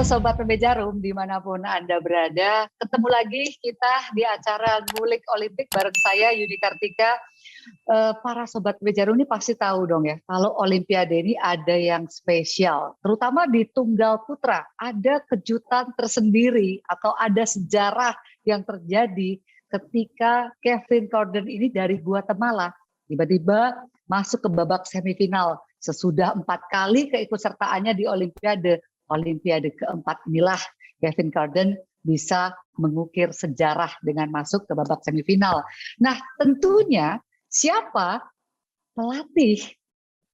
Sobat PB Jarum, dimanapun Anda berada, ketemu lagi kita di acara Ngulik Olimpik bareng saya, Yuni Kartika. Para Sobat PB Jarum ini pasti tahu dong ya, kalau Olimpiade ini ada yang spesial, terutama di tunggal putra, ada kejutan tersendiri atau ada sejarah yang terjadi ketika Kevin Corden ini dari Guatemala tiba-tiba masuk ke babak semifinal sesudah 4 kali keikutsertaannya di Olimpiade keempat inilah Kevin Corden bisa mengukir sejarah dengan masuk ke babak semifinal. Nah, tentunya siapa pelatih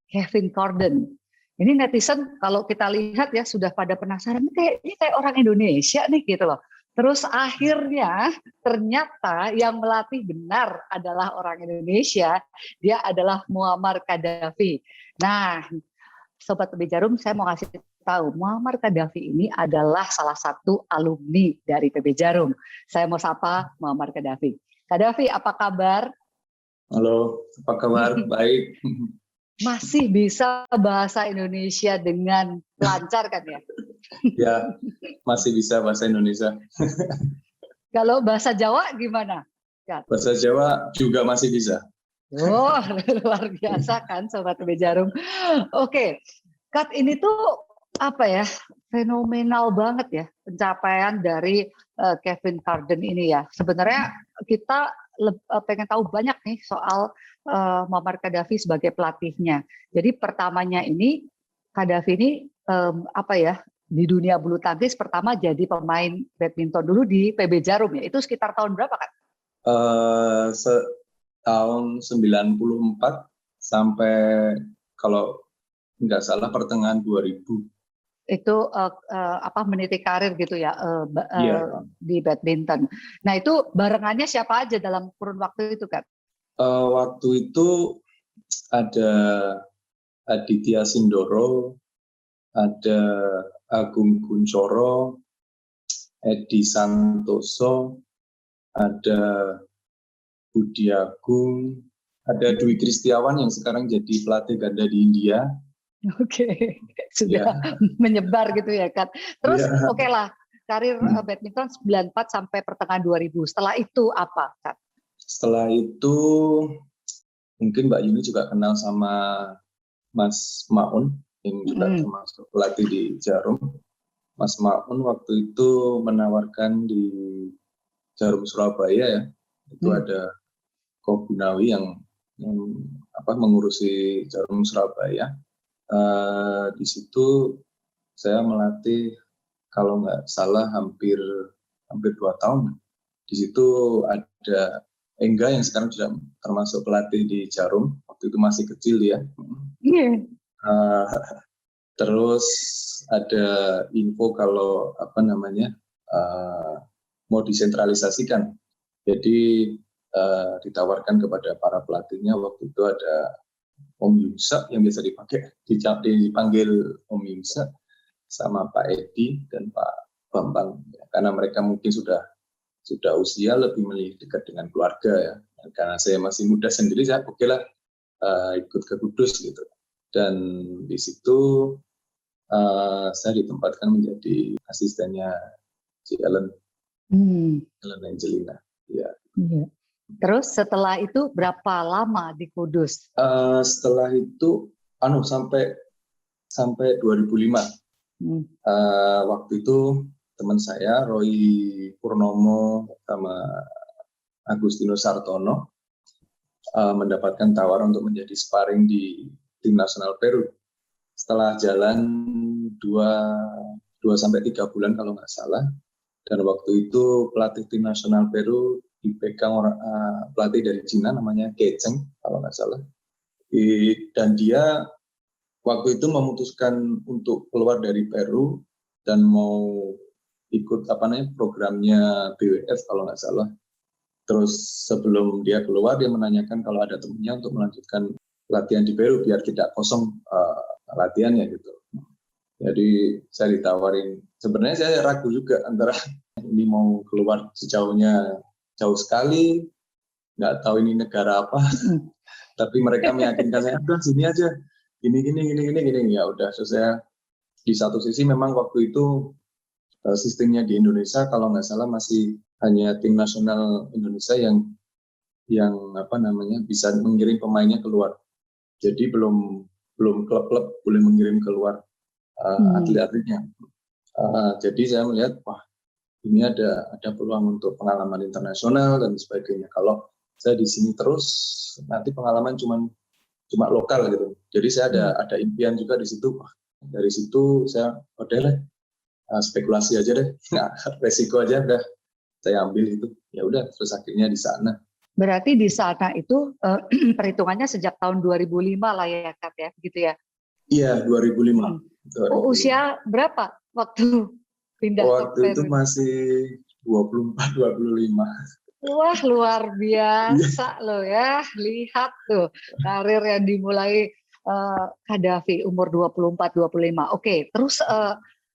Kevin Corden? Ini netizen kalau kita lihat ya sudah pada penasaran, ini kayak orang Indonesia nih gitu loh. Terus akhirnya ternyata yang melatih benar adalah orang Indonesia, dia adalah Muammar Gaddafi. Nah, Sobat PB Jarum, saya mau kasih tahu, Muammar Gaddafi ini adalah salah satu alumni dari PB Jarum. Saya mau sapa Muammar Gaddafi. Gaddafi, apa kabar? Halo, apa kabar? Baik. Masih bisa bahasa Indonesia dengan lancar kan ya? Ya, masih bisa bahasa Indonesia. Kalau bahasa Jawa gimana? Bahasa Jawa juga masih bisa. Oh, luar biasa kan Sobat PB Jarum. Oke, Kat, ini tuh apa ya, fenomenal banget ya pencapaian dari Kevin Corden ini ya. Sebenarnya kita pengen tahu banyak nih soal Muammar Gaddafi sebagai pelatihnya. Jadi pertamanya ini Gaddafi ini apa ya, di dunia bulu tangkis pertama jadi pemain badminton dulu di PB Jarum ya. Itu sekitar tahun berapa kan? Tahun 94 sampai kalau nggak salah pertengahan 2000. Itu apa, meniti karir gitu ya di badminton. Nah itu barengannya siapa aja dalam kurun waktu itu kan? Waktu itu ada Aditya Sindoro, ada Agung Guncoro, Edi Santoso, ada Budi Agung, ada Dwi Kristiawan yang sekarang jadi pelatih ganda di India. Oke, sudah menyebar gitu ya kan. Terus oke lah, karir badminton 94 sampai pertengahan 2000. Setelah itu apa kan? Setelah itu mungkin Mbak Yuni juga kenal sama Mas Maun yang juga termasuk pelatih di Jarum. Mas Maun waktu itu menawarkan di Jarum Surabaya ya. Itu ada Ko Gunawi yang mengurusi Jarum Surabaya. Di situ saya melatih kalau nggak salah hampir 2 tahun. Di situ ada Engga yang sekarang sudah termasuk pelatih di Jarum. Waktu itu masih kecil ya. Terus ada info kalau mau disentralisasikan. Jadi ditawarkan kepada para pelatihnya. Waktu itu ada Om Yunsa yang biasa dipanggil Om Yunsa, sama Pak Edi dan Pak Bambang ya, karena mereka mungkin sudah usia lebih dekat dengan keluarga ya. Dan karena saya masih muda sendiri, saya okelah ikut ke Kudus gitu. Dan di situ saya ditempatkan menjadi asistennya si Ellen Angelina. Ya. Terus setelah itu berapa lama di Kudus? Setelah itu sampai 2005. Waktu itu teman saya Roy Purnomo sama Agustinus Sartono mendapatkan tawaran untuk menjadi sparring di tim nasional Peru. Setelah jalan 2 sampai 3 bulan kalau nggak salah, dan waktu itu pelatih tim nasional Peru dipegang pelatih dari Cina namanya Keceng kalau nggak salah. Dan dia waktu itu memutuskan untuk keluar dari Peru dan mau ikut programnya BWF kalau nggak salah. Terus sebelum dia keluar, dia menanyakan kalau ada temannya untuk melanjutkan latihan di Peru biar tidak kosong latihannya gitu. Jadi saya ditawarin. Sebenarnya saya ragu juga antara ini mau keluar jauh sekali, nggak tahu ini negara apa. Tapi mereka meyakinkan saya, udah sini aja, gini. Ya udah, so saya di satu sisi memang waktu itu sistemnya di Indonesia kalau nggak salah masih hanya tim nasional Indonesia yang bisa mengirim pemainnya keluar. Jadi belum klub-klub boleh mengirim keluar atlet-atletnya. Jadi saya melihat wah ini ada peluang untuk pengalaman internasional dan sebagainya. Kalau saya di sini terus nanti pengalaman cuma lokal gitu. Jadi saya ada impian juga di situ. Wah, dari situ saya spekulasi aja deh. Nah, resiko aja udah saya ambil itu. Ya udah terus akhirnya di sana. Berarti di sana itu perhitungannya sejak tahun 2005 lah ya Kat ya, gitu ya? Iya, 2005. 2005. Usia berapa waktu pindah ke Waktu Peru? itu masih 24-25. Wah, luar biasa loh ya. Lihat tuh karir yang dimulai Qaddafi umur 24-25. Oke, terus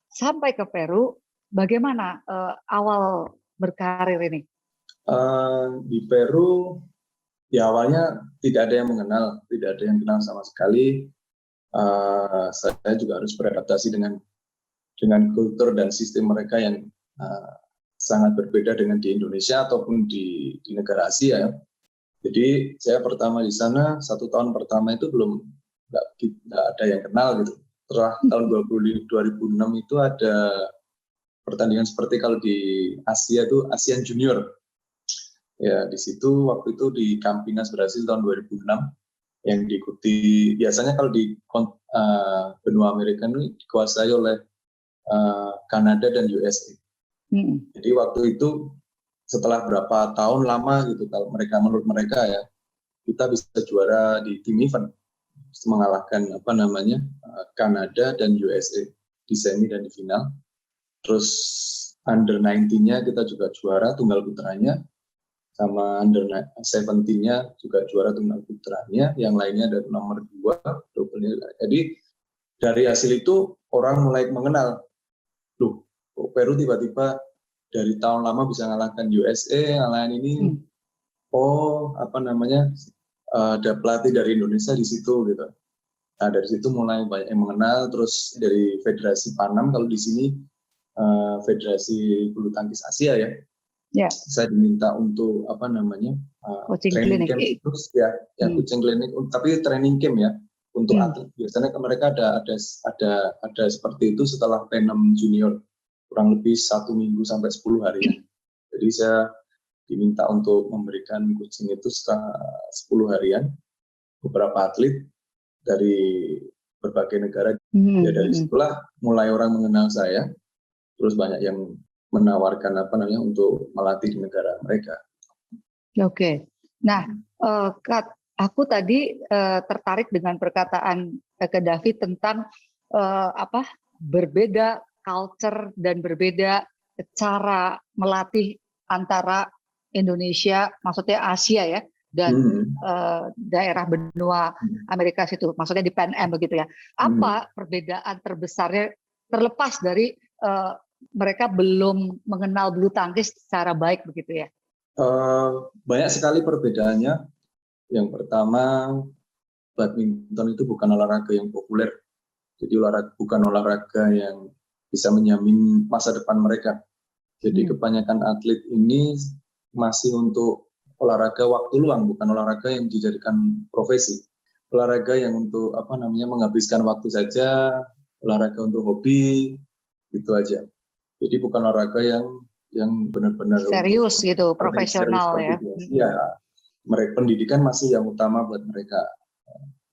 sampai ke Peru, bagaimana awal berkarir ini? Di Peru, ya awalnya tidak ada yang mengenal, tidak ada yang kenal sama sekali. Saya juga harus beradaptasi dengan kultur dan sistem mereka yang sangat berbeda dengan di Indonesia ataupun di negara Asia. Jadi saya pertama di sana 1 tahun pertama itu belum nggak ada yang kenal gitu. Setelah tahun 2006 itu ada pertandingan seperti kalau di Asia itu ASEAN Junior. Ya di situ waktu itu di Campinas Brasil tahun 2006 yang diikuti biasanya kalau di benua Amerika ini dikuasai oleh Kanada dan USA. Jadi waktu itu setelah berapa tahun lama gitu kalau menurut mereka ya kita bisa juara di tim event mengalahkan Kanada dan USA di semi dan di final. Terus under 19-nya kita juga juara tunggal putranya, sama under 17-nya juga juara tunggal putranya, yang lainnya ada nomor 2 double-nya. Jadi dari hasil itu orang mulai mengenal, loh Peru tiba-tiba dari tahun lama bisa ngalahkan USA, ngalahin ini, ada pelatih dari Indonesia di situ gitu. Nah dari situ mulai banyak yang mengenal, terus dari Federasi Panam kalau di sini Federasi Bulu Tangkis Asia ya. Ya. Saya diminta untuk training camp terus coaching clinic, tapi training camp ya untuk atlet. Biasanya mereka ada seperti itu setelah P6 junior kurang lebih 1 minggu sampai 10 hari. Jadi saya diminta untuk memberikan coaching itu setelah 10 harian beberapa atlet dari berbagai negara. Ya dari situlah mulai orang mengenal saya, terus banyak yang menawarkan untuk melatih di negara mereka. Oke. Nah, Kat, aku tadi tertarik dengan perkataan Qaddafi tentang berbeda culture dan berbeda cara melatih antara Indonesia, maksudnya Asia ya, dan daerah benua Amerika situ, maksudnya di PNM begitu ya. Apa perbedaan terbesarnya terlepas dari mereka belum mengenal bulu tangkis secara baik begitu ya? Banyak sekali perbedaannya. Yang pertama, badminton itu bukan olahraga yang populer. Jadi bukan olahraga yang bisa menjamin masa depan mereka. Jadi kebanyakan atlet ini masih untuk olahraga waktu luang, bukan olahraga yang dijadikan profesi. Olahraga yang untuk menghabiskan waktu saja, olahraga untuk hobi, gitu aja. Jadi bukan olahraga yang benar-benar serius gitu, profesional ya. Ya, pendidikan masih yang utama buat mereka.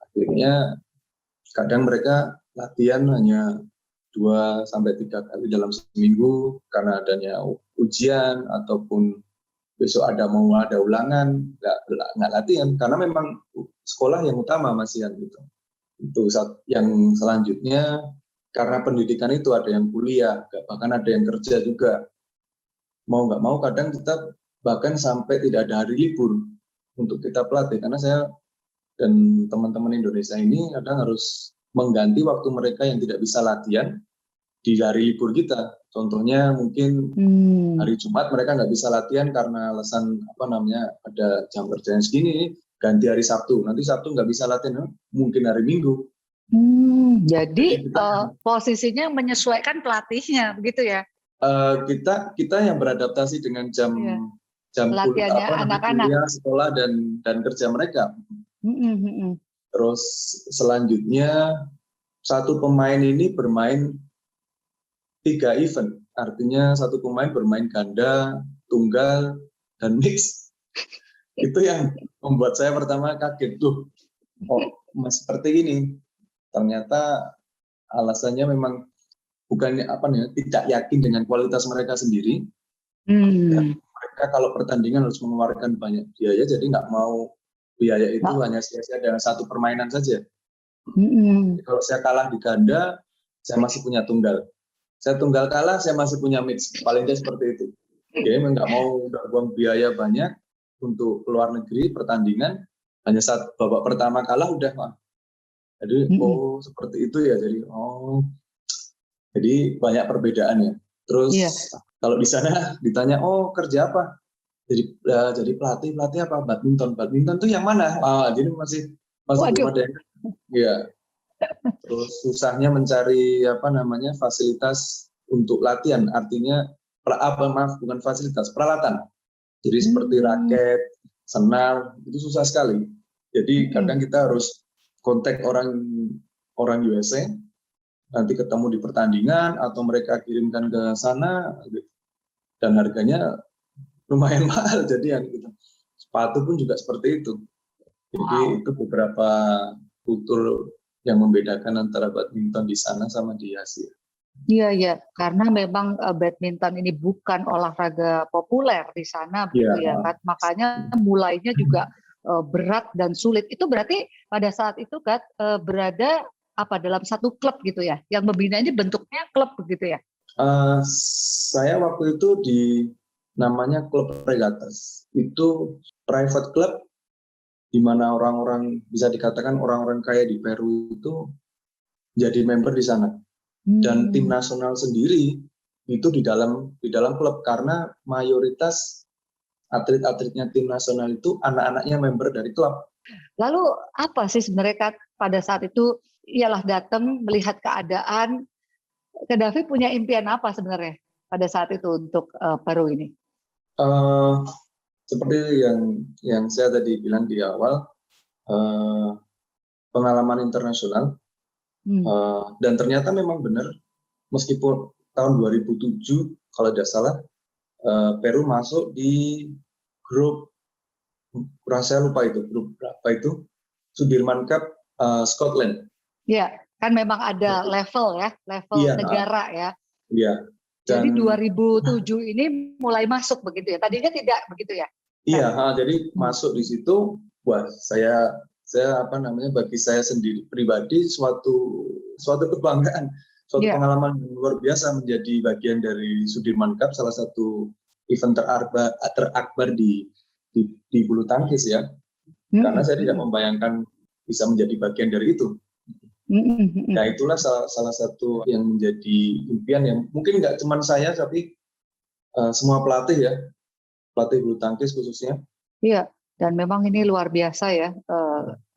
Akhirnya kadang mereka latihan hanya 2-3 kali dalam seminggu karena adanya ujian ataupun besok ada ulangan, nggak latihan karena memang sekolah yang utama masih gitu. Itu yang selanjutnya karena pendidikan itu ada yang kuliah, bahkan ada yang kerja juga. Mau nggak mau kadang kita bahkan sampai tidak ada hari libur untuk kita pelatih karena saya dan teman-teman Indonesia ini kadang harus mengganti waktu mereka yang tidak bisa latihan di hari libur kita. Contohnya mungkin hari Jumat mereka nggak bisa latihan karena alasan ada jam kerjanya segini, ganti hari Sabtu. Nanti Sabtu nggak bisa latihan, mungkin hari Minggu. Jadi posisinya menyesuaikan pelatihnya begitu ya? Kita yang beradaptasi dengan jam Iya. jam Latihannya anak-anak. kuliah, sekolah dan kerja mereka. Mm-mm. Terus selanjutnya satu pemain ini bermain 3 event, artinya satu pemain bermain ganda, tunggal, dan mix. Itu yang membuat saya pertama kaget tuh, seperti ini. Ternyata alasannya memang bukannya tidak yakin dengan kualitas mereka sendiri. Dan mereka kalau pertandingan harus mengeluarkan banyak biaya, jadi nggak mau biaya itu hanya sia-sia dengan satu permainan saja. Jadi kalau saya kalah di ganda, saya masih punya tunggal. Saya tunggal kalah, saya masih punya mix. Paling tidak seperti itu. Jadi nggak mau buang biaya banyak untuk keluar negeri pertandingan. Hanya saat babak pertama kalah udah, Pak. Jadi seperti itu ya. Jadi banyak perbedaannya. Terus kalau di sana ditanya, kerja apa? Jadi pelatih apa? Badminton tuh yang mana? Jadi masih belum ada yang. Iya. Terus susahnya mencari fasilitas untuk latihan, artinya bukan fasilitas, peralatan. Jadi seperti raket, senar, itu susah sekali. Jadi kadang kita harus kontak orang USA, nanti ketemu di pertandingan atau mereka kirimkan ke sana, dan harganya lumayan mahal. Jadi yang gitu. Sepatu pun juga seperti itu. Jadi itu beberapa kultur yang membedakan antara badminton di sana sama di Asia. Iya, karena memang badminton ini bukan olahraga populer di sana, begitu ya kan. Makanya mulainya juga berat dan sulit. Itu berarti pada saat itu kan berada dalam satu klub gitu ya, yang membina ini bentuknya klub begitu ya? Saya waktu itu namanya klub Regatas. Itu private club di mana orang-orang, bisa dikatakan orang-orang kaya di Peru itu jadi member di sana. Dan tim nasional sendiri itu di dalam klub, karena mayoritas atlet-atletnya tim nasional itu anak-anaknya member dari klub. Lalu apa sih sebenarnya pada saat itu ialah datang melihat keadaan, Qaddafi punya impian apa sebenarnya pada saat itu untuk Peru ini? Seperti yang saya tadi bilang di awal, pengalaman internasional, dan ternyata memang benar, meskipun tahun 2007 kalau tidak salah, Peru masuk di grup, saya lupa itu grup berapa itu, Sudirman Cup Scotland. Iya, kan memang ada level negara ya. Iya. Jadi 2007 ini mulai masuk begitu ya. Tadinya tidak begitu ya? Iya, jadi masuk di situ. Wah, saya bagi saya sendiri pribadi suatu kebanggaan, suatu pengalaman yang luar biasa menjadi bagian dari Sudirman Cup, salah satu event terakbar di bulu tangkis ya. Karena saya tidak membayangkan bisa menjadi bagian dari itu. Nah, itulah salah satu yang menjadi impian yang mungkin nggak cuma saya, tapi semua pelatih ya, pelatih bulu tangkis khususnya. Iya, dan memang ini luar biasa ya,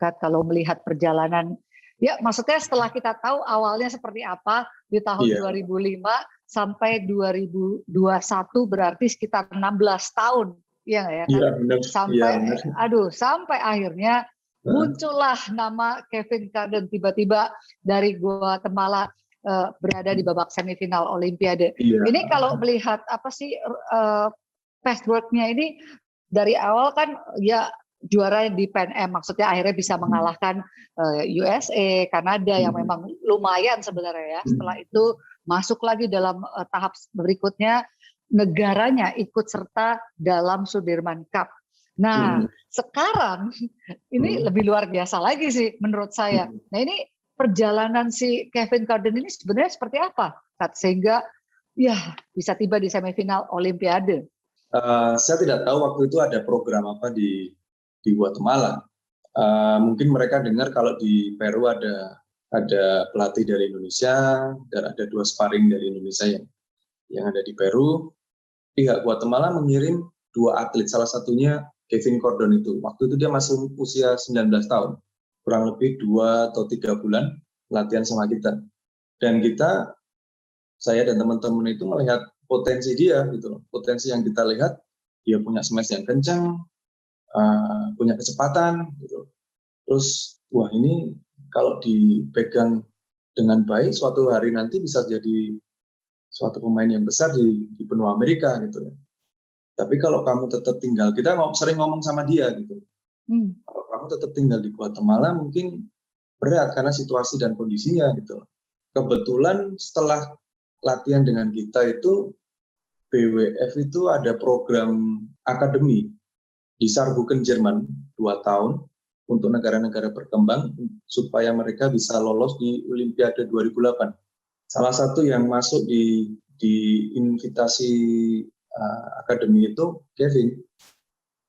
Kat, kalau melihat perjalanan. Ya, maksudnya setelah kita tahu awalnya seperti apa di tahun 2005 sampai 2021, berarti sekitar 16 tahun, iya nggak ya? Iya, benar. Sampai akhirnya muncullah nama Kevin Carden tiba-tiba dari Guatemala berada di babak semifinal Olimpiade. Ini kalau melihat past work-nya ini dari awal kan ya juara di Pan Am, maksudnya akhirnya bisa mengalahkan USA, Kanada yang memang lumayan sebenarnya ya. Setelah itu masuk lagi dalam tahap berikutnya, negaranya ikut serta dalam Sudirman Cup. Nah, sekarang ini lebih luar biasa lagi sih menurut saya. Nah, ini perjalanan si Kevin Carden ini sebenarnya seperti apa, Kat, sehingga ya bisa tiba di semifinal Olimpiade? Saya tidak tahu waktu itu ada program apa di Guatemala. Mungkin mereka dengar kalau di Peru ada pelatih dari Indonesia dan ada 2 sparring dari Indonesia yang ada di Peru. Pihak Guatemala mengirim 2 atlet, salah satunya Kevin Carden itu. Waktu itu dia masih usia 19 tahun, kurang lebih 2 atau 3 bulan latihan sama kita. Dan saya dan teman-teman itu melihat potensi dia gitu loh. Potensi yang kita lihat, dia punya smash yang kencang, punya kecepatan gitu. Terus wah ini kalau dipegang dengan baik suatu hari nanti bisa jadi suatu pemain yang besar di benua Amerika gitu ya. Tapi kalau kamu tetap tinggal, kita sering ngomong sama dia gitu. Kalau kamu tetap tinggal di Guatemala mungkin berat karena situasi dan kondisinya gitu. Kebetulan setelah latihan dengan kita itu BWF itu ada program akademi di Saarbrücken, Jerman 2 tahun untuk negara-negara berkembang supaya mereka bisa lolos di Olimpiade 2008. Salah satu yang masuk di invitasi akademi itu Kevin.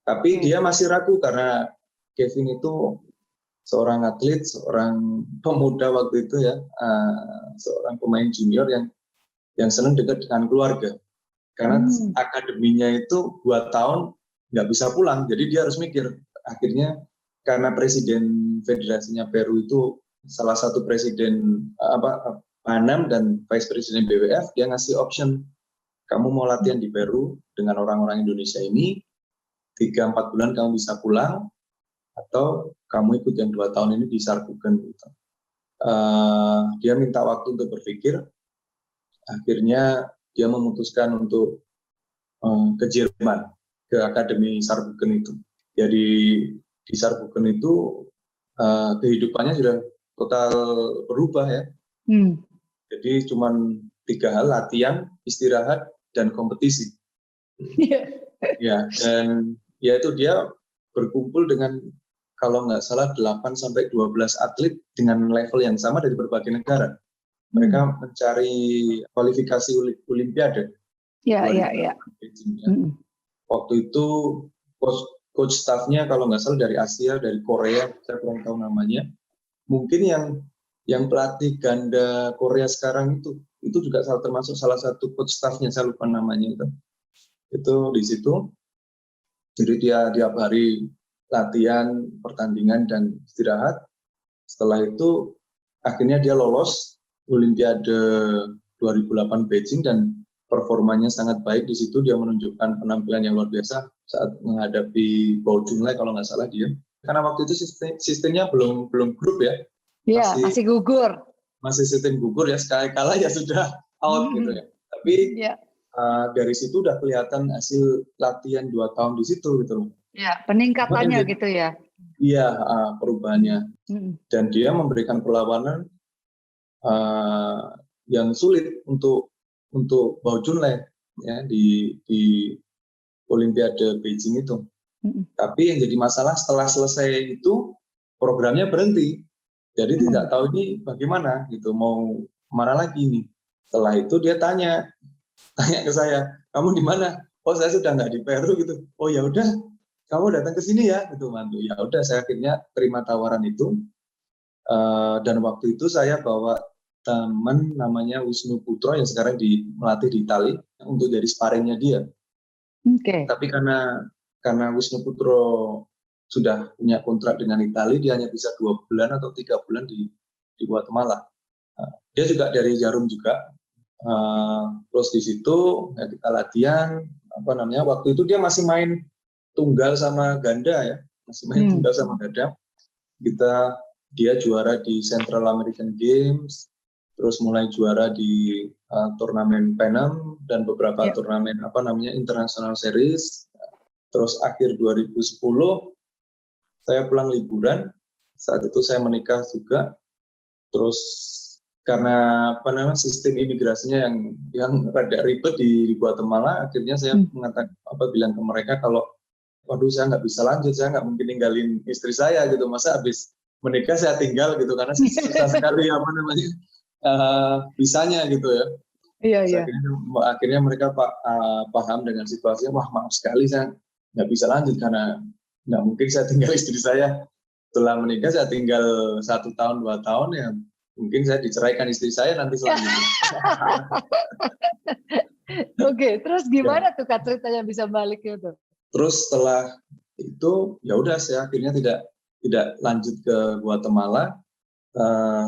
Tapi dia masih ragu karena Kevin itu seorang atlet, seorang pemuda waktu itu ya, seorang pemain junior yang senang dekat dengan keluarga. Karena akademinya itu 2 tahun nggak bisa pulang, jadi dia harus mikir. Akhirnya karena presiden federasinya Peru itu salah satu presiden PANAM dan vice presiden BWF, dia ngasih option, kamu mau latihan di Peru dengan orang-orang Indonesia ini 3-4 bulan kamu bisa pulang, atau kamu ikut yang 2 tahun ini di Saarbrücken gitu. Dia minta waktu untuk berpikir. Akhirnya dia memutuskan untuk ke Jerman, ke Akademi Saarbrücken itu. Jadi di Saarbrücken itu kehidupannya sudah total berubah ya. Jadi cuma 3 hal, latihan, istirahat, dan kompetisi. Ya, dan ya itu dia berkumpul dengan kalau nggak salah 8-12 atlet dengan level yang sama dari berbagai negara. Mereka mencari kualifikasi Olimpiade. Iya. Waktu itu coach staffnya kalau nggak salah dari Asia, dari Korea, saya kurang tahu namanya. Mungkin yang pelatih ganda Korea sekarang itu juga termasuk salah satu coach staffnya, saya lupa namanya itu. Itu di situ. Jadi dia tiap hari latihan, pertandingan, dan istirahat. Setelah itu akhirnya dia lolos Olimpiade 2008 Beijing dan performanya sangat baik. Di situ dia menunjukkan penampilan yang luar biasa saat menghadapi Bao Junlai kalau nggak salah dia. Karena waktu itu sistemnya belum grup ya. Iya, masih gugur. Masih sistem gugur ya, sekali kalah ya sudah out gitu ya. Tapi dari situ udah kelihatan hasil latihan 2 tahun di situ gitu loh. Ya, peningkatannya gitu ya. Iya, perubahannya. Dan dia memberikan perlawanan yang sulit untuk Bao Junlai ya di Olimpiade Beijing itu. Tapi yang jadi masalah setelah selesai itu programnya berhenti. Jadi tidak tahu ini bagaimana gitu, mau kemana lagi nih. Setelah itu dia tanya ke saya, kamu di mana? Oh, saya sudah nggak di Peru gitu. Oh ya udah, kamu datang ke sini ya gitu, mantu. Ya udah, saya akhirnya terima tawaran itu. Dan waktu itu saya bawa teman namanya Wisnu Putro yang sekarang melatih di Itali untuk jadi sparringnya dia. Tapi karena Wisnu Putro sudah punya kontrak dengan Itali, dia hanya bisa 2 bulan atau 3 bulan di Guatemala. Dia juga dari Jarum juga. Terus di situ ya kita latihan, waktu itu dia masih main tunggal sama ganda ya, tunggal sama ganda. Dia juara di Central American Games, terus mulai juara di turnamen PANAM dan beberapa turnamen International Series. Terus akhir 2010 saya pulang liburan, saat itu saya menikah juga. Terus karena sistem imigrasinya yang rada ribet di Guatemala, akhirnya saya bilang ke mereka kalau waduh saya nggak bisa lanjut, saya nggak mungkin ninggalin istri saya gitu, masa habis menikah saya tinggal gitu, karena susah sekali bisanya gitu ya. Iya. Akhirnya mereka paham dengan situasinya, wah maaf sekali saya nggak bisa lanjut karena nggak mungkin saya tinggal istri saya. Setelah menikah saya tinggal 1 tahun 2 tahun ya. Mungkin saya diceraikan istri saya nanti selanjutnya. Oke, terus gimana tuh Kak ceritanya bisa balik itu? Terus setelah itu ya udah, saya akhirnya tidak lanjut ke Guatemala.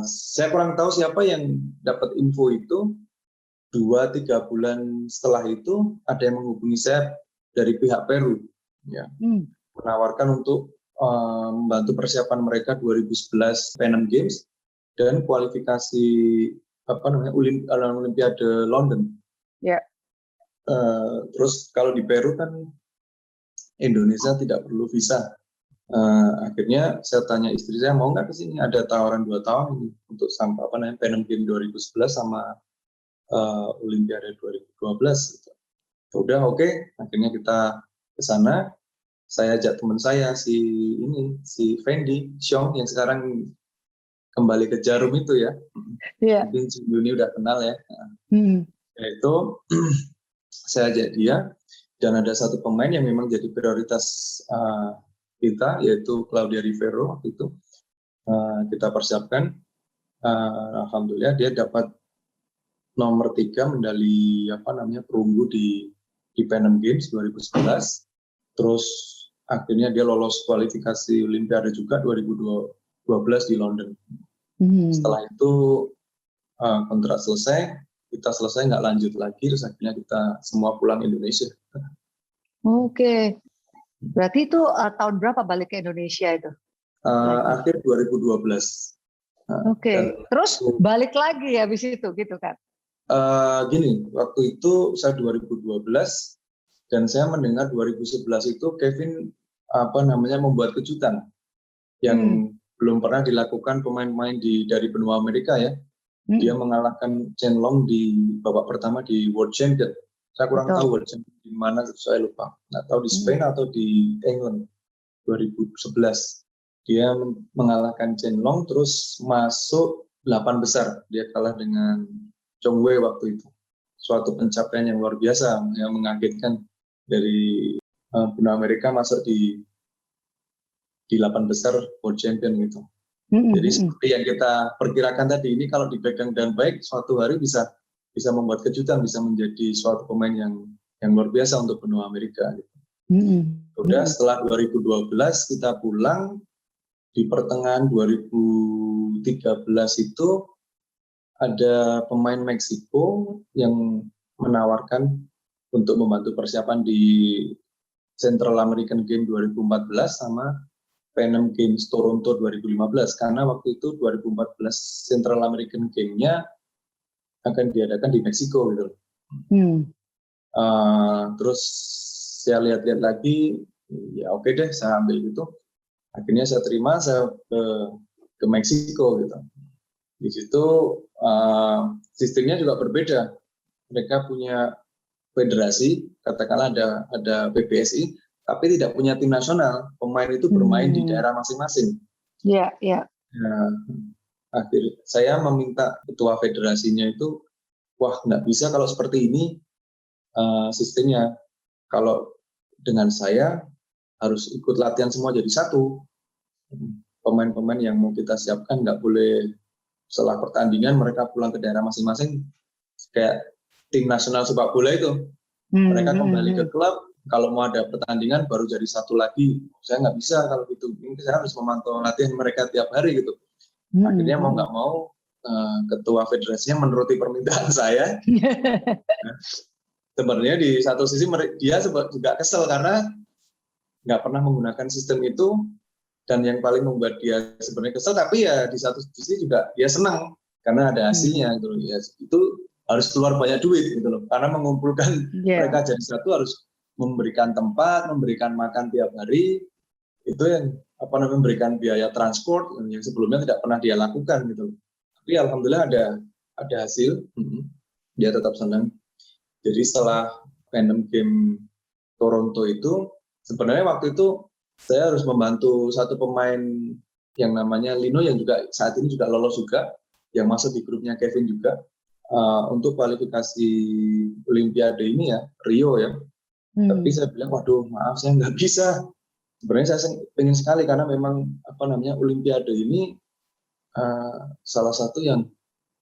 Saya kurang tahu siapa yang dapat info itu. 2-3 bulan setelah itu ada yang menghubungi saya dari pihak Peru, ya, menawarkan untuk membantu persiapan mereka 2011 Pan Am Games dan kualifikasi Olimpiade London. Ya. Terus kalau di Peru kan Indonesia tidak perlu visa. Akhirnya saya tanya istri saya, mau nggak ke sini? Ada tawaran 2 tahun ini untuk Pan Am Games 2011 sama Olimpiade 2012. Gitu. Udah oke. Akhirnya kita ke sana. Saya ajak teman saya si Fendi Xiong yang sekarang kembali ke Jarum itu ya. Yeah. Mungkin Yuni udah kenal ya. Itu saya ajak dia dan ada satu pemain yang memang jadi prioritas kita yaitu Claudia Rivero waktu itu. Kita persiapkan. Alhamdulillah dia dapat nomor 3 medali perunggu di Pan Am Games 2011. Terus akhirnya dia lolos kualifikasi Olimpiade juga 2012 di London. Setelah itu kontrak selesai, kita selesai nggak lanjut lagi, terus akhirnya kita semua pulang Indonesia. Oke. Berarti itu tahun berapa balik ke Indonesia itu? Akhir 2012. Oke. Terus balik lagi habis itu gitu kan? Gini, waktu itu saya 2012 dan saya mendengar 2011 itu Kevin membuat kejutan yang belum pernah dilakukan pemain-pemain dari benua Amerika ya. Dia mengalahkan Chen Long di babak pertama di World Champion. Saya kurang tahu World Champion di mana, saya lupa. Nggak tahu di Spain atau di England 2011. Dia mengalahkan Chen Long terus masuk 8 besar. Dia kalah dengan Zhong Wei waktu itu. Suatu pencapaian yang luar biasa, yang mengagetkan dari benua Amerika masuk di 8 besar World Champion gitu. Jadi seperti yang kita perkirakan tadi, ini kalau dipegang dengan baik, suatu hari bisa membuat kejutan, bisa menjadi suatu pemain yang luar biasa untuk benua Amerika. Gitu. Udah setelah 2012 kita pulang, di pertengahan 2013 itu ada pemain Meksiko yang menawarkan untuk membantu persiapan di Central American Games 2014 sama Pan Am Games Toronto 2015 karena waktu itu 2014 Central American Games-nya akan diadakan di Meksiko gitu. Terus saya lihat-lihat lagi, ya oke deh saya ambil gitu. Akhirnya saya terima, saya ke Meksiko gitu. Di situ sistemnya juga berbeda. Mereka punya federasi, katakanlah ada PBSI, tapi tidak punya tim nasional. Pemain itu bermain di daerah masing-masing. Iya, iya. Nah, akhirnya saya meminta ketua federasinya itu, wah nggak bisa kalau seperti ini sistemnya. Kalau dengan saya harus ikut latihan semua jadi satu. Pemain-pemain yang mau kita siapkan nggak boleh setelah pertandingan mereka pulang ke daerah masing-masing kayak tim nasional sepak bola itu. Mereka kembali ke klub, kalau mau ada pertandingan baru jadi satu lagi. Saya nggak bisa kalau gitu. Ini saya harus memantau latihan mereka tiap hari gitu. Akhirnya mau nggak mau ketua federasinya menuruti permintaan saya. Sebenarnya di satu sisi dia juga kesel karena nggak pernah menggunakan sistem itu. Dan yang paling membuat dia sebenarnya kesel, tapi ya di satu sisi juga dia senang karena ada hasilnya gitu loh. Ya, itu harus keluar banyak duit gitu loh. Karena mengumpulkan mereka jadi satu harus memberikan tempat, memberikan makan tiap hari. Itu yang memberikan biaya transport yang sebelumnya tidak pernah dia lakukan gitu loh. Tapi alhamdulillah ada hasil. Dia tetap senang. Jadi setelah Pan Am Games Toronto itu sebenarnya waktu itu saya harus membantu satu pemain yang namanya Lino yang juga saat ini juga lolos juga, yang masuk di grupnya Kevin juga untuk kualifikasi Olimpiade ini ya, Rio ya. Tapi saya bilang, waduh maaf saya nggak bisa. Sebenarnya saya pengen sekali karena memang Olimpiade ini salah satu yang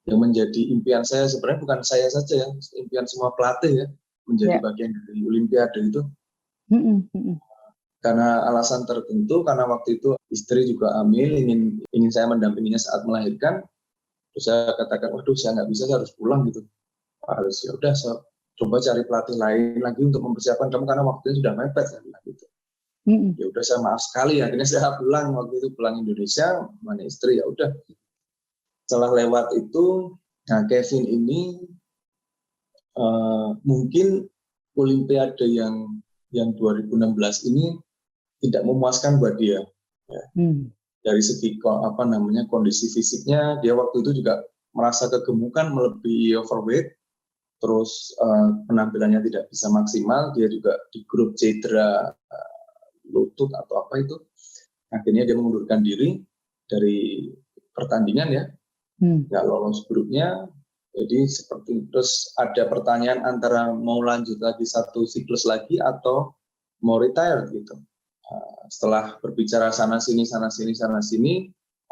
menjadi impian saya. Sebenarnya bukan saya saja ya, impian semua pelatih ya menjadi bagian dari Olimpiade itu. Karena alasan tertentu, karena waktu itu istri juga hamil, ingin saya mendampinginya saat melahirkan. Terus saya katakan, waduh saya nggak bisa, saya harus pulang gitu. harus ya udah coba cari pelatih lain lagi untuk mempersiapkan kamu karena waktunya sudah mepet kan gitu. Ya udah saya maaf sekali, akhirnya saya pulang waktu itu, pulang Indonesia, mana istri, ya udah. Setelah lewat itu, nah Kevin ini mungkin Olimpiade yang 2016 ini tidak memuaskan buat dia. Ya. Dari segi kondisi fisiknya, dia waktu itu juga merasa kegemukan, melebihi overweight, terus penampilannya tidak bisa maksimal, dia juga di grup cedera lutut atau apa itu, akhirnya dia mengundurkan diri dari pertandingan ya, nggak lolos grupnya. Jadi seperti terus ada pertanyaan antara mau lanjut lagi satu siklus lagi atau mau retire gitu. Setelah berbicara sana sini,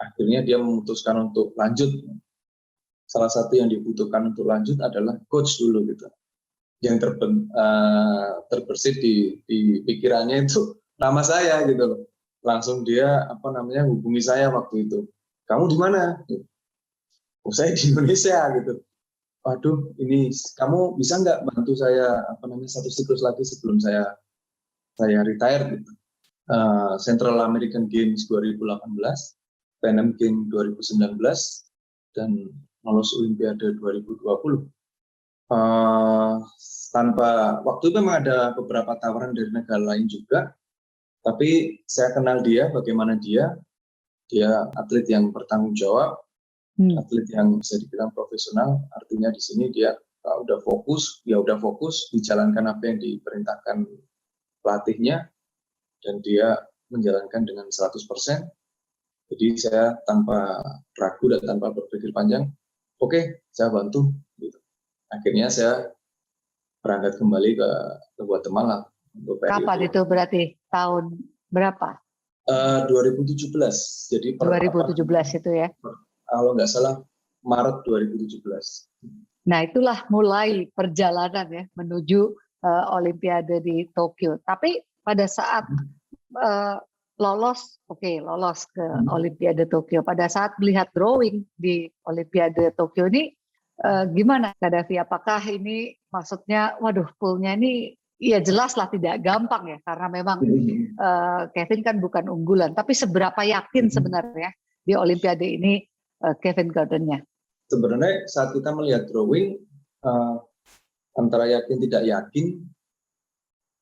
akhirnya dia memutuskan untuk lanjut. Salah satu yang dibutuhkan untuk lanjut adalah coach dulu gitu. Yang terbersit di pikirannya itu nama saya gitu loh. Langsung dia hubungi saya waktu itu. Kamu di mana? Oh, saya di Indonesia gitu. Waduh, ini kamu bisa nggak bantu saya satu siklus lagi sebelum saya retire gitu. Central American Games 2018, Pan Am Games 2019, dan lolos Olimpiade 2020. Tanpa waktu itu memang ada beberapa tawaran dari negara lain juga, tapi saya kenal dia, bagaimana dia atlet yang bertanggung jawab, atlet yang bisa dibilang profesional. Artinya di sini dia udah fokus dijalankan apa yang diperintahkan pelatihnya, dan dia menjalankan dengan 100%. Jadi saya tanpa ragu dan tanpa berpikir panjang, oke, saya bantu. Gitu. Akhirnya saya berangkat kembali ke Guatemala. Kapan itu berarti? Tahun berapa? 2017. Jadi 2017 itu ya? Kalau nggak salah Maret 2017. Nah itulah mulai perjalanan ya menuju Olimpiade di Tokyo. Tapi pada saat lolos ke Olimpiade Tokyo. Pada saat melihat drawing di Olimpiade Tokyo ini gimana Kak Davi? Apakah ini maksudnya, waduh poolnya ini ya jelas lah tidak gampang ya, karena memang Kevin kan bukan unggulan. Tapi seberapa yakin sebenarnya di Olimpiade ini Kevin Gordon-nya? Sebenarnya saat kita melihat drawing antara yakin tidak yakin,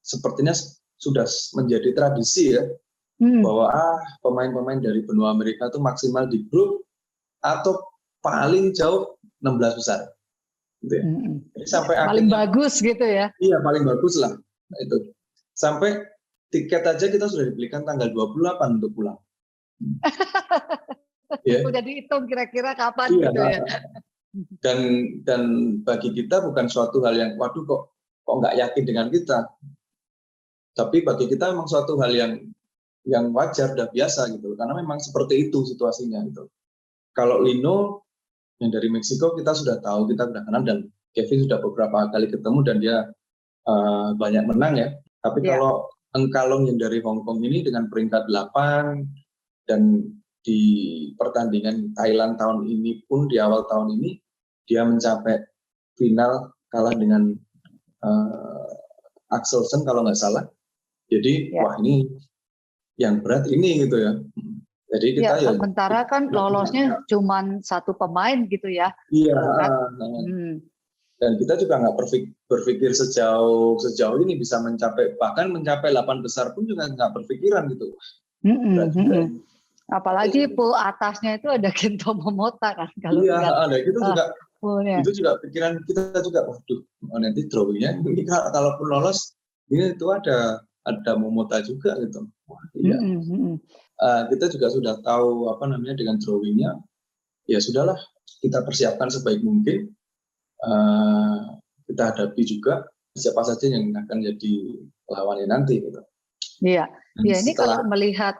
sepertinya sudah menjadi tradisi ya, bahwa pemain-pemain dari benua Amerika itu maksimal di grup atau paling jauh 16 besar. Gitu ya. Jadi sampai paling akhirnya, bagus gitu ya? Iya, paling bagus lah. Itu sampai tiket aja kita sudah dibelikan tanggal 28 untuk pulang. Yeah. Udah dihitung kira-kira kapan gitu ya. Dan bagi kita bukan suatu hal yang waduh kok nggak yakin dengan kita. Tapi bagi kita memang suatu hal yang wajar, udah biasa gitu. Karena memang seperti itu situasinya gitu. Kalau Lino yang dari Meksiko kita sudah tahu, kita sudah kenal, dan Kevin sudah beberapa kali ketemu dan dia banyak menang ya. Tapi kalau Engkalong yang dari Hong Kong ini dengan peringkat 8 dan di pertandingan Thailand tahun ini pun di awal tahun ini dia mencapai final kalah dengan Axelsen kalau nggak salah. Jadi wah ini yang berat ini gitu ya. Jadi kita sementara kan lolosnya cuma satu pemain gitu ya. Iya. Dan kita juga nggak berpikir sejauh ini bisa bahkan mencapai 8 besar pun juga nggak berpikiran gitu. Apalagi pool atasnya itu ada Kento Momota kan kalau itu juga pikiran kita juga, waduh nanti drawingnya ini kalaupun lolos ini itu ada Momota juga gitu. Wah, iya. Kita juga sudah tahu dengan drawingnya, ya sudahlah kita persiapkan sebaik mungkin, kita hadapi juga siapa saja yang akan jadi lawannya nanti gitu. Iya, ini kalau melihat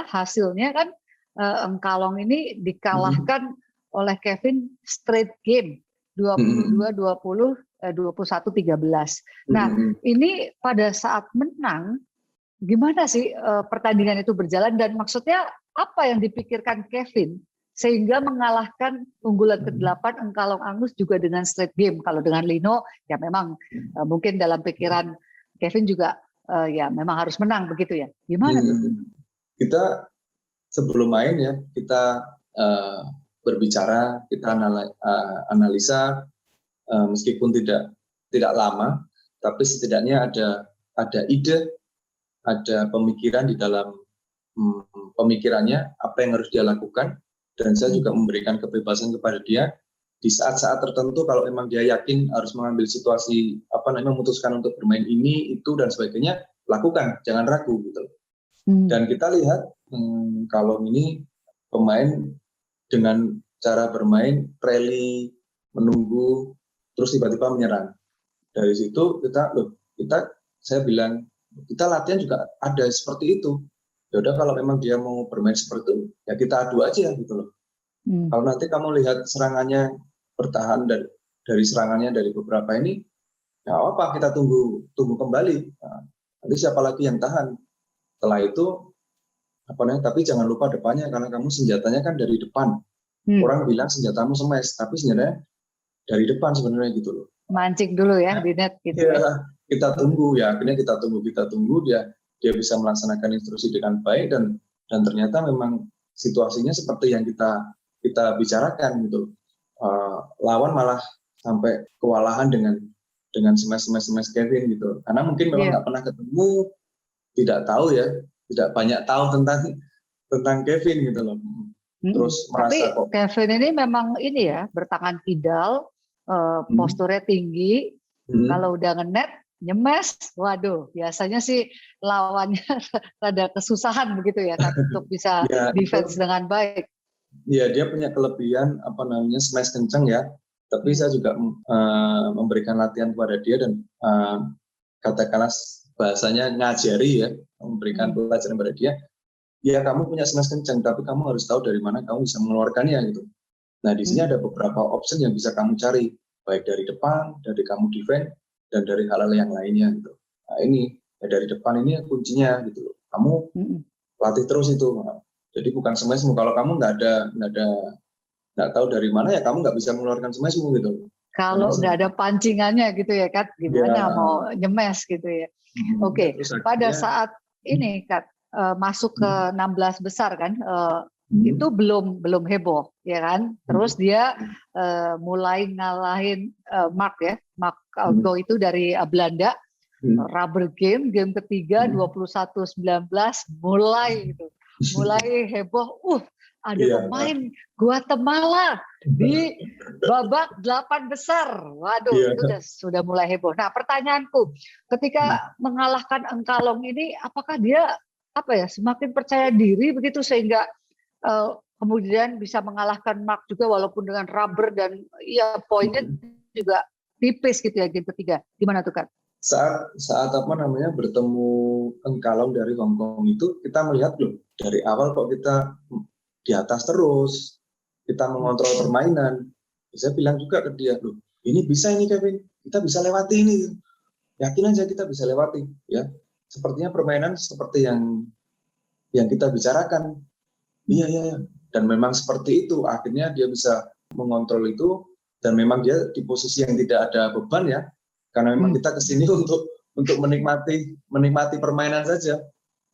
hasilnya kan Engkalong ini dikalahkan oleh Kevin straight game 22-20, 21-13. Nah, ini pada saat menang gimana sih pertandingan itu berjalan, dan maksudnya apa yang dipikirkan Kevin sehingga mengalahkan unggulan ke-8 Engkalong Angus juga dengan straight game. Kalau dengan Lino ya memang mungkin dalam pikiran Kevin juga ya memang harus menang begitu ya. Gimana tuh? Kita sebelum main ya kita berbicara, kita analisa meskipun tidak lama, tapi setidaknya ada ide, ada pemikiran di dalam pemikirannya apa yang harus dia lakukan, dan saya juga memberikan kebebasan kepada dia di saat-saat tertentu kalau memang dia yakin harus mengambil situasi memutuskan untuk bermain ini itu dan sebagainya, lakukan, jangan ragu gitu. Dan kita lihat kalau ini pemain dengan cara bermain rally, menunggu, terus tiba-tiba menyerang. Dari situ saya bilang kita latihan juga ada seperti itu. Ya udah kalau memang dia mau bermain seperti itu, ya kita adu aja gitu loh. Kalau nanti kamu lihat serangannya bertahan dari serangannya dari beberapa ini, ya apa kita tunggu kembali. Nah, nanti siapa lagi yang tahan? Setelah itu tapi jangan lupa depannya karena kamu senjatanya kan dari depan. Orang bilang senjatamu smash, tapi senjatanya dari depan sebenarnya gitu loh. Mancing dulu ya di net gitu ya. Kita tunggu ya, akhirnya kita tunggu dia bisa melaksanakan instruksi dengan baik dan ternyata memang situasinya seperti yang kita bicarakan gitu. Lawan malah sampai kewalahan dengan smash Kevin gitu. Karena mungkin memang nggak pernah ketemu, tidak tahu ya, tidak banyak tahu tentang Kevin gitu loh. Terus merasa tapi Kevin ini memang ini ya bertangan kidal, posturnya tinggi. Kalau udah ngenet nyemes, waduh, biasanya sih lawannya rada kesusahan begitu ya kan untuk bisa defense dengan baik. Iya, dia punya kelebihan smash kenceng ya. Tapi saya juga memberikan latihan kepada dia dan katakanlah bahasanya ngajari ya, memberikan pelajaran kepada dia. Ya kamu punya smash kenceng, tapi kamu harus tahu dari mana kamu bisa mengeluarkannya gitu. Nah di sini ada beberapa option yang bisa kamu cari, baik dari depan, dari kamu defend, dan dari hal-hal yang lainnya gitu. Nah ini dari depan ini kuncinya gitu. Kamu latih terus itu. Jadi bukan smashmu. Kalau kamu nggak tahu dari mana ya kamu nggak bisa mengeluarkan smashmu gitu. Kalau nggak ada pancingannya gitu ya Kat, gimana mau nyemes gitu ya. Oke. Pada saat ini Kat masuk ke 16 besar kan, itu belum heboh ya kan. Terus dia mulai ngalahin Mark Algo itu dari Belanda, rubber game ketiga 21-19 mulai heboh. Ada pemain Guatemala di babak 8 besar. Waduh, itu sudah mulai heboh. Nah, pertanyaanku, ketika mengalahkan Engkalong ini, apakah dia semakin percaya diri begitu sehingga kemudian bisa mengalahkan Mark juga walaupun dengan rubber dan ya poinnya juga tipis gitu ya game ketiga. Gimana tuh Kak? Saat bertemu Engkalong dari Hong Kong itu kita melihat loh dari awal kok kita di atas terus, kita mengontrol permainan. Saya bilang juga ke dia loh, ini bisa ini Kevin, kita bisa lewati ini. Yakin aja kita bisa lewati ya. Sepertinya permainan seperti yang kita bicarakan. Iya. Dan memang seperti itu. Akhirnya dia bisa mengontrol itu dan memang dia di posisi yang tidak ada beban ya. Karena memang kita kesini untuk menikmati permainan saja.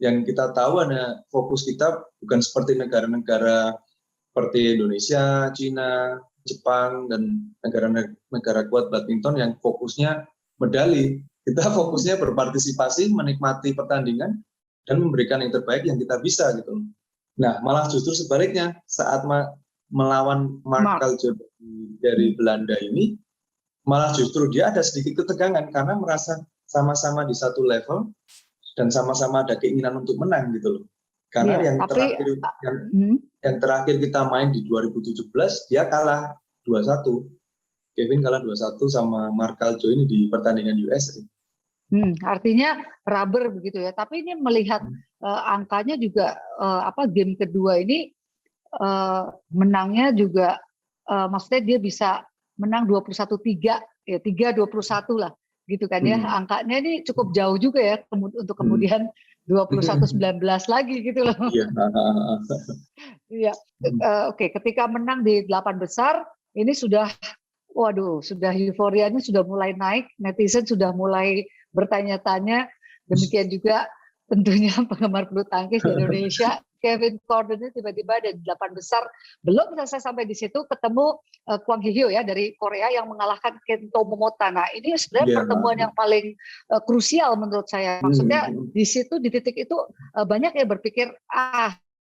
Yang kita tahu ada fokus kita bukan seperti negara-negara seperti Indonesia, Cina, Jepang dan negara kuat badminton yang fokusnya medali. Kita fokusnya berpartisipasi, menikmati pertandingan, dan memberikan yang terbaik yang kita bisa gitu. Nah, malah justru sebaliknya saat melawan Mark Aljo dari Belanda ini, malah justru dia ada sedikit ketegangan karena merasa sama-sama di satu level dan sama-sama ada keinginan untuk menang gitu loh. Karena yang terakhir kita main di 2017 dia kalah 2-1. Kevin kalah 2-1 sama Mark Aljo ini di pertandingan US. Artinya rubber begitu ya. Tapi ini melihat angkanya juga game kedua ini menangnya juga maksudnya dia bisa menang 21-3 ya 3-21 lah gitu kan ya. Angkanya ini cukup jauh juga ya untuk kemudian 21-19 lagi gitu loh. Iya, oke. Ketika menang di 8 besar, ini sudah, waduh, sudah euforianya sudah mulai naik, netizen sudah mulai bertanya-tanya. Demikian juga tentunya penggemar bulu tangkis di Indonesia. Kevin Gordon ini tiba-tiba ada di 8 besar, belum selesai sampai di situ ketemu Kwang Hee-hyo ya dari Korea yang mengalahkan Kento Momota. Nah, ini sebenarnya Iya. pertemuan yang paling krusial menurut saya. Maksudnya di situ di titik itu banyak yang berpikir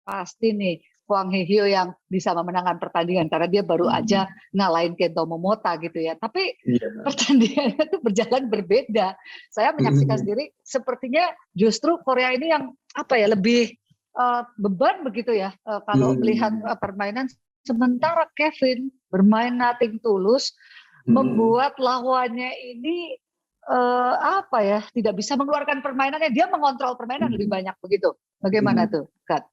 pasti nih Kwang Hee-hyo yang bisa memenangkan pertandingan karena dia baru aja ngalahin Kento Momota gitu ya. Tapi pertandingannya itu berjalan berbeda. Saya menyaksikan sendiri, sepertinya justru Korea ini yang lebih beban begitu ya kalau melihat permainan. Sementara Kevin bermain nothing tulus, membuat lawannya ini tidak bisa mengeluarkan permainannya. Dia mengontrol permainan lebih banyak begitu. Bagaimana tuh, Kat?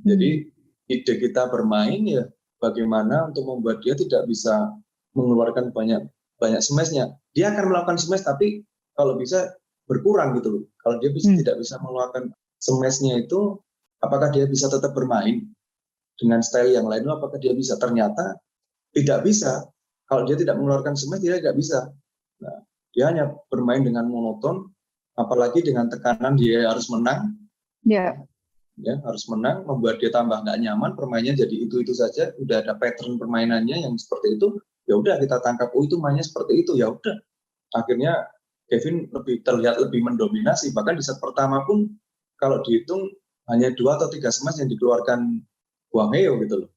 Jadi ide kita bermain ya bagaimana untuk membuat dia tidak bisa mengeluarkan banyak smash-nya. Dia akan melakukan smash tapi kalau bisa berkurang gitu loh. Kalau dia tidak bisa mengeluarkan smash-nya itu, apakah dia bisa tetap bermain dengan style yang lain? Apakah dia bisa? Ternyata tidak bisa. Kalau dia tidak mengeluarkan smash, dia tidak bisa. Nah, dia hanya bermain dengan monoton, apalagi dengan tekanan dia harus menang. Ya, harus menang, membuat dia tambah nggak nyaman, permainnya jadi itu saja. Udah ada pattern permainannya yang seperti itu, ya udah kita tangkap, itu mainnya seperti itu, ya udah. Akhirnya Kevin terlihat lebih mendominasi, bahkan di set pertama pun kalau dihitung hanya 2 atau 3 smash yang dikeluarkan Kwang Hee-hyo gitu loh.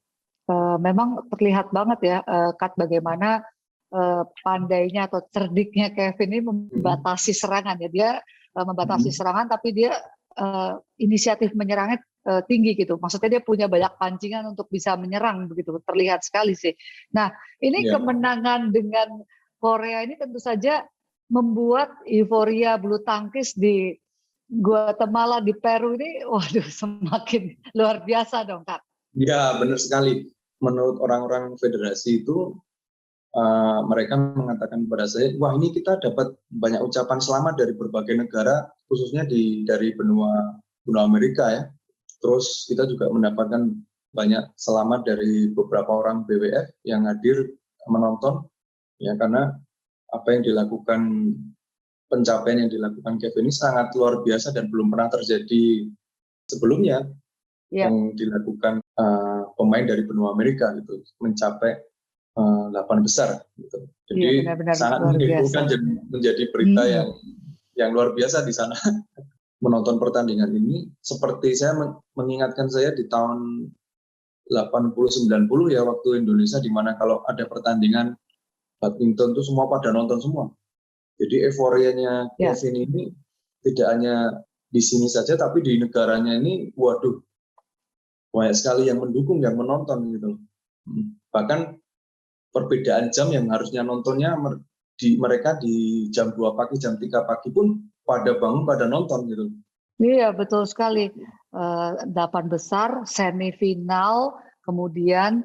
Memang terlihat banget ya, Kat, bagaimana pandainya atau cerdiknya Kevin ini membatasi serangan ya. Dia membatasi serangan, tapi dia inisiatif menyerangnya tinggi gitu. Maksudnya dia punya banyak pancingan untuk bisa menyerang begitu. Terlihat sekali sih. Nah, ini kemenangan dengan Korea ini tentu saja membuat euforia bulu tangkis di Guatemala, di Peru ini, waduh, semakin luar biasa dong, Kak. Ya, benar sekali. Menurut orang-orang federasi itu, mereka mengatakan kepada saya, wah ini kita dapat banyak ucapan selamat dari berbagai negara, khususnya dari benua Amerika ya. Terus kita juga mendapatkan banyak selamat dari beberapa orang BWF yang hadir menonton, ya, karena apa yang dilakukan, pencapaian yang dilakukan Kevin ini sangat luar biasa dan belum pernah terjadi sebelumnya. Yang dilakukan pemain dari benua Amerika gitu, mencapai 8 besar gitu. Jadi benar-benar sangat menghebohkan, menjadi berita yang luar biasa di sana. Menonton pertandingan ini seperti saya mengingatkan saya di tahun 80-90 ya, waktu Indonesia, di mana kalau ada pertandingan badminton itu semua pada nonton semua. Jadi euforianya Kevin ini tidak hanya di sini saja, tapi di negaranya ini, waduh, banyak sekali yang mendukung, yang menonton gitu. Bahkan perbedaan jam yang harusnya nontonnya mereka di jam 2 pagi, jam 3 pagi pun pada bangun, pada nonton gitu. Iya, betul sekali. 8 besar, semifinal, kemudian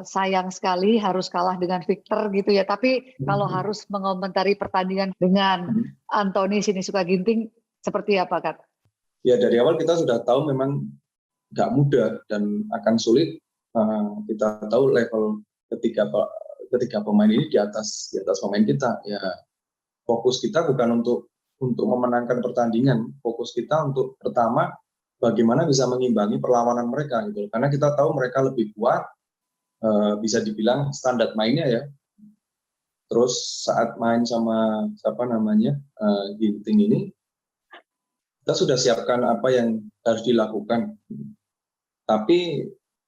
sayang sekali harus kalah dengan Victor gitu ya. Tapi kalau harus mengomentari pertandingan dengan Anthony Sinisuka Ginting, seperti apa, Kak? Ya, dari awal kita sudah tahu memang nggak mudah dan akan sulit. Kita tahu level ketiga pemain ini di atas pemain kita. Ya, fokus kita bukan untuk memenangkan pertandingan. Fokus kita untuk pertama bagaimana bisa mengimbangi perlawanan mereka gitu. Karena kita tahu mereka lebih kuat, bisa dibilang standar mainnya ya. Terus saat main sama Ginting ini, kita sudah siapkan apa yang harus dilakukan. Tapi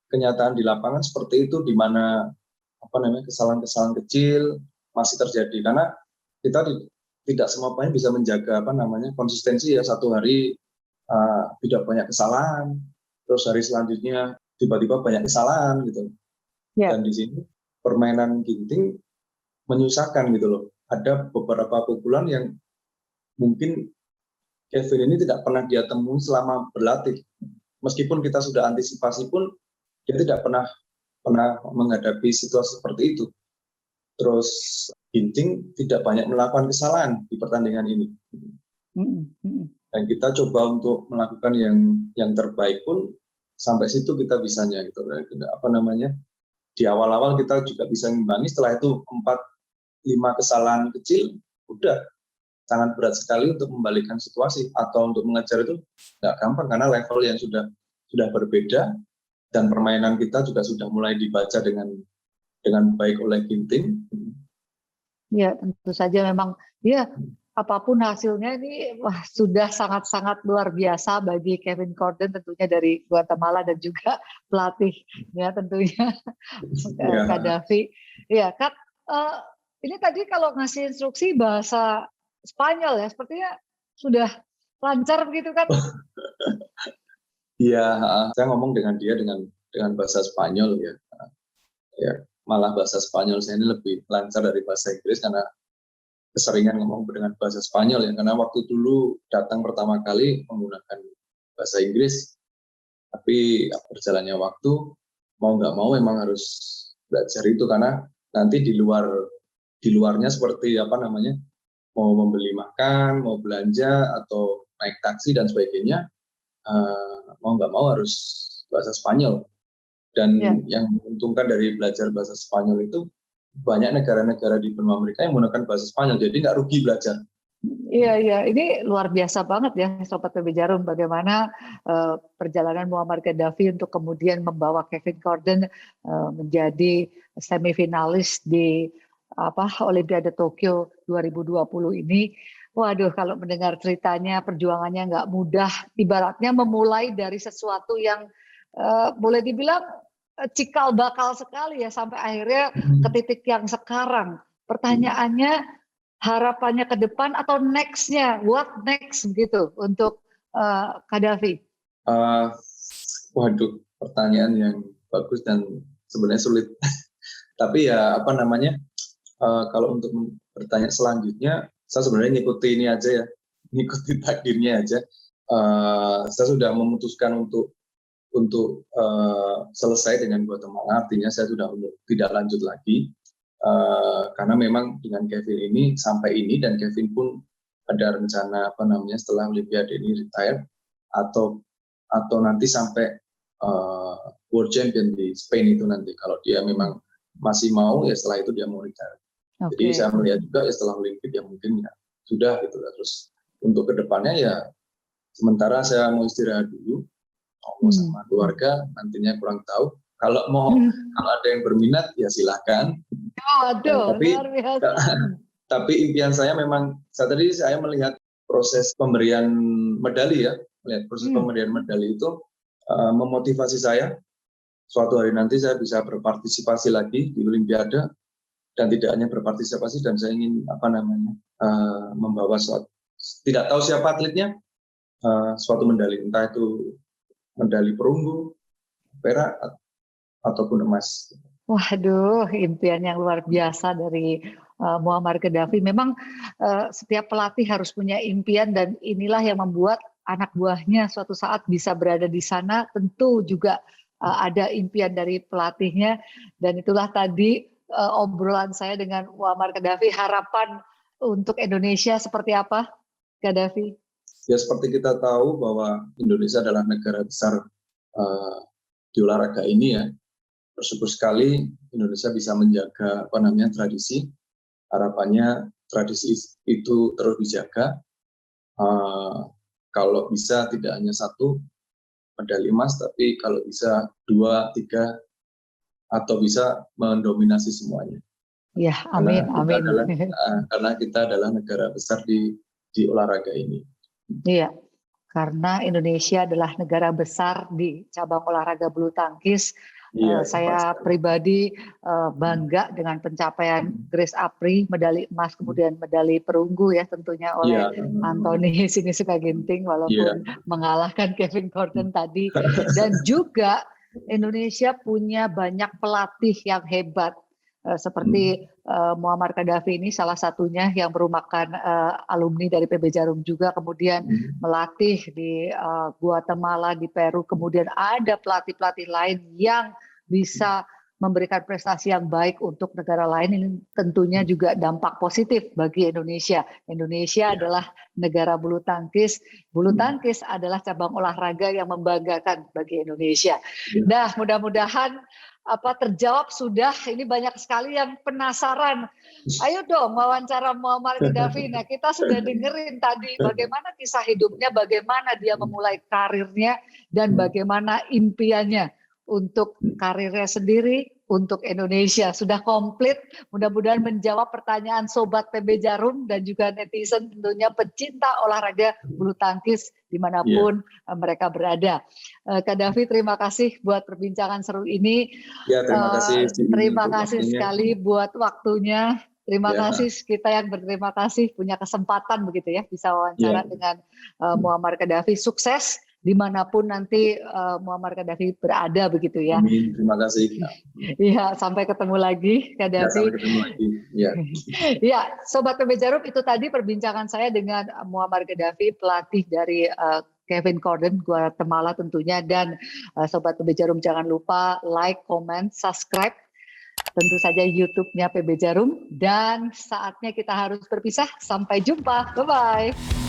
kenyataan di lapangan seperti itu, di mana kesalahan-kesalahan kecil masih terjadi, karena kita tidak semua pemain bisa menjaga konsistensi ya. Satu hari tidak banyak kesalahan, terus hari selanjutnya tiba-tiba banyak kesalahan gitu. Dan di sini permainan Ginting menyusahkan gitu loh. Ada beberapa pukulan yang mungkin Kevin ini tidak pernah dia temui selama berlatih. Meskipun kita sudah antisipasi pun, dia tidak pernah menghadapi situasi seperti itu. Terus Ginting tidak banyak melakukan kesalahan di pertandingan ini. Dan kita coba untuk melakukan yang terbaik pun sampai situ kita bisanya gitu. Apa namanya? Di awal-awal kita juga bisa ngimbangi, setelah itu 4-5 kesalahan kecil udah sangat berat sekali untuk membalikkan situasi atau untuk mengejar itu nggak gampang karena level yang sudah berbeda dan permainan kita juga sudah mulai dibaca dengan baik oleh Ginting. Ya, tentu saja memang ya apapun hasilnya ini sudah sangat-sangat luar biasa bagi Kevin Gordon tentunya dari Guatemala dan juga pelatih ya tentunya Gaddafi. Ya, Kak, ini tadi kalau ngasih instruksi bahasa Spanyol ya, sepertinya sudah lancar begitu kan? Iya, saya ngomong dengan dia dengan bahasa Spanyol ya. Ya, malah bahasa Spanyol saya ini lebih lancar dari bahasa Inggris karena keseringan ngomong dengan bahasa Spanyol ya. Karena waktu dulu datang pertama kali menggunakan bahasa Inggris, tapi berjalannya waktu mau nggak mau memang harus belajar itu karena nanti di luarnya seperti apa namanya, mau membeli makan, mau belanja atau naik taksi dan sebagainya, mau nggak mau harus bahasa Spanyol. Dan yang menguntungkan dari belajar bahasa Spanyol itu banyak negara-negara di benua Amerika yang menggunakan bahasa Spanyol, jadi nggak rugi belajar. Iya, ini luar biasa banget ya Sobat PB Jarum, bagaimana perjalanan Muammar Gaddafi untuk kemudian membawa Kevin Gordon menjadi semifinalis di Olimpiade Tokyo 2020 ini. Waduh, kalau mendengar ceritanya, perjuangannya nggak mudah, ibaratnya memulai dari sesuatu yang boleh dibilang cikal bakal sekali ya sampai akhirnya ke titik yang sekarang. Pertanyaannya, harapannya ke depan atau next-nya, what next begitu untuk Gaddafi? Waduh, pertanyaan yang bagus dan sebenarnya sulit. Tapi ya apa namanya, kalau untuk bertanya selanjutnya, saya sebenarnya ngikuti ini aja ya, ngikuti takdirnya aja. Saya sudah memutuskan untuk selesai dengan Guatemala, artinya saya sudah tidak lanjut lagi. Karena memang dengan Kevin ini sampai ini, dan Kevin pun ada rencana apa namanya setelah Olimpiade ini retire atau nanti sampai World Champion di Spain itu nanti, kalau dia memang masih mau ya setelah itu dia mau retire. Jadi saya melihat juga ya setelah Olimpik ya mungkin ya sudah gitu. Terus untuk kedepannya ya sementara saya mau istirahat dulu, mau sama keluarga, nantinya kurang tahu. Kalau ada yang berminat ya silahkan. Tapi impian saya memang, saya melihat proses pemberian medali ya, pemberian medali itu memotivasi saya. Suatu hari nanti saya bisa berpartisipasi lagi di Olimpiade, dan tidak hanya berpartisipasi, dan saya ingin membawa suatu, tidak tahu siapa atletnya, suatu medali, entah itu medali perunggu, perak, ataupun emas. Waduh, impian yang luar biasa dari Muammar Gaddafi. Memang setiap pelatih harus punya impian, dan inilah yang membuat anak buahnya suatu saat bisa berada di sana. Tentu juga ada impian dari pelatihnya, dan itulah tadi obrolan saya dengan Muammar Gaddafi. Harapan untuk Indonesia seperti apa, Gaddafi? Ya seperti kita tahu bahwa Indonesia adalah negara besar di olahraga ini ya. Bersyukur sekali Indonesia bisa menjaga tradisi. Harapannya tradisi itu terus dijaga. Kalau bisa tidak hanya 1 medali emas, tapi kalau bisa 2, 3, atau bisa mendominasi semuanya. Ya, amin. Karena kita adalah negara besar di olahraga ini. Iya, karena Indonesia adalah negara besar di cabang olahraga bulu tangkis. Saya pribadi bangga dengan pencapaian Grace Apri, medali emas, kemudian medali perunggu ya tentunya oleh Anthony Sinisuka Ginting, walaupun mengalahkan Kevin Gordon tadi. Dan juga Indonesia punya banyak pelatih yang hebat, seperti Muammar Gaddafi ini salah satunya yang merupakan alumni dari PB Jarum juga, kemudian melatih di Guatemala, di Peru, kemudian ada pelatih-pelatih lain yang bisa memberikan prestasi yang baik untuk negara lain, ini tentunya juga dampak positif bagi Indonesia. Indonesia adalah negara bulu tangkis. Bulu tangkis adalah cabang olahraga yang membanggakan bagi Indonesia. Nah, mudah-mudahan terjawab sudah. Ini banyak sekali yang penasaran. Ayo dong wawancara Muammar Gaddafi. Nah, kita sudah dengerin tadi bagaimana kisah hidupnya, bagaimana dia memulai karirnya, dan bagaimana impiannya untuk karirnya sendiri, untuk Indonesia. Sudah komplit, mudah-mudahan menjawab pertanyaan Sobat PB Jarum dan juga netizen tentunya pecinta olahraga bulu tangkis dimanapun mereka berada. Gaddafi, terima kasih buat perbincangan seru ini. Ya, terima kasih. Terima kasih sekali buat waktunya. Terima kasih, kita yang berterima kasih punya kesempatan begitu ya, bisa wawancara dengan Muammar Gaddafi. Sukses dimanapun nanti Muammar Gaddafi berada begitu ya. Amin, terima kasih. Iya, sampai ketemu lagi Gaddafi. Ya, sampai ketemu lagi. Ya. Ya, Sobat PB Jarum, itu tadi perbincangan saya dengan Muammar Gaddafi, pelatih dari Kevin Gordon Guatemala tentunya. Dan Sobat PB Jarum jangan lupa like, comment, subscribe tentu saja YouTube-nya PB Jarum. Dan saatnya kita harus berpisah. Sampai jumpa. Bye-bye.